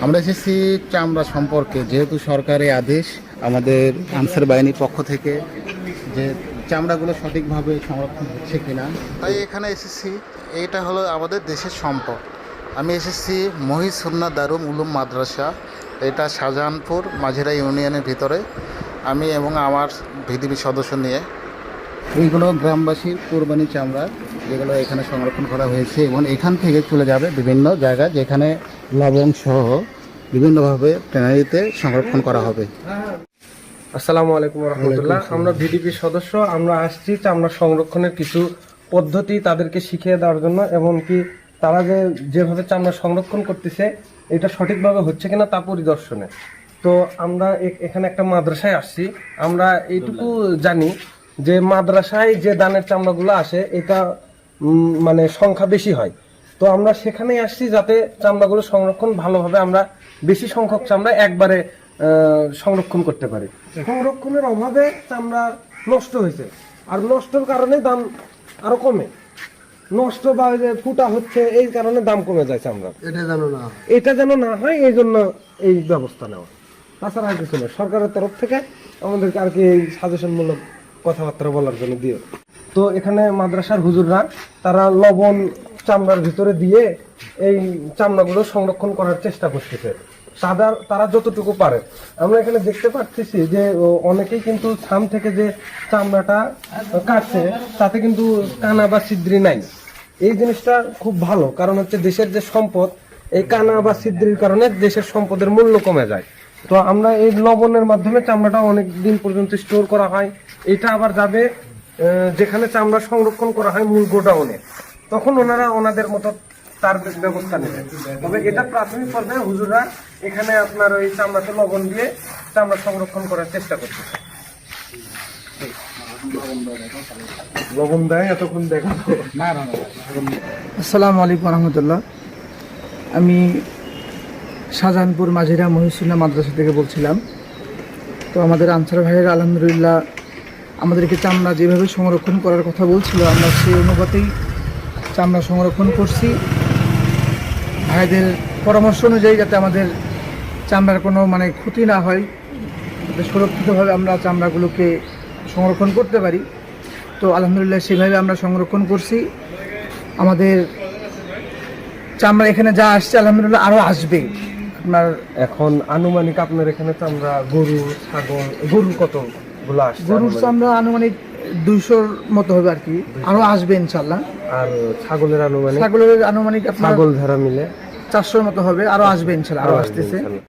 আমরা এসেছি চামড়া সম্পর্কে, যেহেতু সরকারি আদেশ আমাদের আনসার বাহিনীর পক্ষ থেকে যে চামড়াগুলো সঠিকভাবে সংরক্ষণ হচ্ছে কিনা, তাই এখানে এসেছি। এটা হলো আমাদের দেশের সম্পদ। আমি এসেছি মহিসুন্নাহ দারুল উলুম মাদ্রাসা, এটা শাহজাহানপুর মাঝিরা ইউনিয়নের ভিতরে। আমি এবং আমার ভিডিপি সদস্য নিয়ে এইগুলো গ্রামবাসীর কোরবানি চামড়া, যেগুলো এখানে সংরক্ষণ করা হয়েছে এবং এখান থেকে চলে যাবে বিভিন্ন জায়গায়, যেখানে লবণ সহ বিভিন্নভাবে ট্যানারিতে সংরক্ষণ করা হবে। আসসালামু আলাইকুম রহমতুল্লাহ। আমরা ভিডিপি সদস্য, আমরা আসছি চামড়া সংরক্ষণের কিছু পদ্ধতি তাদেরকে শিখিয়ে দেওয়ার জন্য, এমনকি তারা যেভাবে চামড়া সংরক্ষণ করতেছে এটা সঠিকভাবে হচ্ছে কিনা তা পরিদর্শনে। তো আমরা এখানে একটা মাদ্রাসায় আসছি। আমরা এইটুকু জানি যে মাদ্রাসায় যে দানের চামড়াগুলো আসে এটা মানে সংখ্যা বেশি হয়। তো আমরা সেখানেই আসছি যাতে চামড়াগুলো সংরক্ষণ ভালোভাবে আমরা বেশি সংখ্যক চামড়া একবারে সংরক্ষণ করতে পারি। সংরক্ষণের অভাবে চামড়া নষ্ট হয়েছে, আর নষ্টের কারণে দাম আরো কমে। নষ্ট বা যে ফুটা হচ্ছে এই কারণে দাম কমে যায় চামড়া। এটা যেন না হয় এই জন্য এই ব্যবস্থা নেওয়া। তাছাড়া কিছু না, সরকারের তরফ থেকে আমাদেরকে আর কি এই সাজেশনমূলক কথাবার্তা বলার জন্য দিয়ে। তো এখানে মাদ্রাসার হুজুররা তারা লবণ চামড়ার ভিতরে দিয়ে এই চামড়াগুলো সংরক্ষণ করার চেষ্টা করতেছে তারা যতটুকু পারে। আমরা এখানে দেখতে পাচ্ছি যে অনেকেই কিন্তু ছাম থেকে যে চামড়াটা কাটছে তাতে কিন্তু কানা বা ছিদ্রি নাই। এই জিনিসটা খুব ভালো, কারণ হচ্ছে দেশের যে সম্পদ, এই কানা বা ছিদ্রির কারণে দেশের সম্পদের মূল্য কমে যায়। তো আমরা এই লবণের মাধ্যমে চামড়াটা অনেক দিন পর্যন্ত স্টোর করা হয়। এটা আবার যাবে যেখানে চামড়া সংরক্ষণ করা হয় মূল গোডাউনে, তখন ওনারা ওনাদের মতো তার ব্যবস্থা নেবেন। তবে এটা প্রাথমিক পর্যায়ে হুজুররা এখানে আপনার ওই চামড়াতে লবণ দিয়ে চামড়া সংরক্ষণ করার চেষ্টা করছে। লবণ দেয় এতক্ষণ দেখা না। আসসালামু আলাইকুম রহমতুল্লাহ। আমি শাহজাহানপুর মাঝিরা মহিসুন্নাহ মাদ্রাসা থেকে বলছিলাম। তো আমাদের আনসার ভাইয়েরা আলহামদুলিল্লাহ আমাদেরকে চামড়া যেভাবে সংরক্ষণ করার কথা বলছিল, আমরা সেই অনুপাতেই চামড়া সংরক্ষণ করছি। ভাইদের পরামর্শ অনুযায়ী যাতে আমাদের চামড়ার কোনো ক্ষতি না হয়, যাতে সুরক্ষিতভাবে আমরা চামড়াগুলোকে সংরক্ষণ করতে পারি। তো আলহামদুলিল্লাহ সেভাবে আমরা সংরক্ষণ করছি। আমাদের চামড়া এখানে যা আসছে আলহামদুলিল্লাহ আরও আসবে। আপনার এখন আনুমানিক আপনার এখানে চামড়া গরু, ছাগল, গরু কতগুলো আসছে? গরুর চামড়া আনুমানিক 200-র মতো হবে আর কি, আরও আসবে ইনশাল্লাহ। আর ছাগলের আনুমানিক ছাগল ভেড়া মিলে 400-র মতো হবে, আরও আসবে ইনশাল্লাহ, আরও আসতেছে।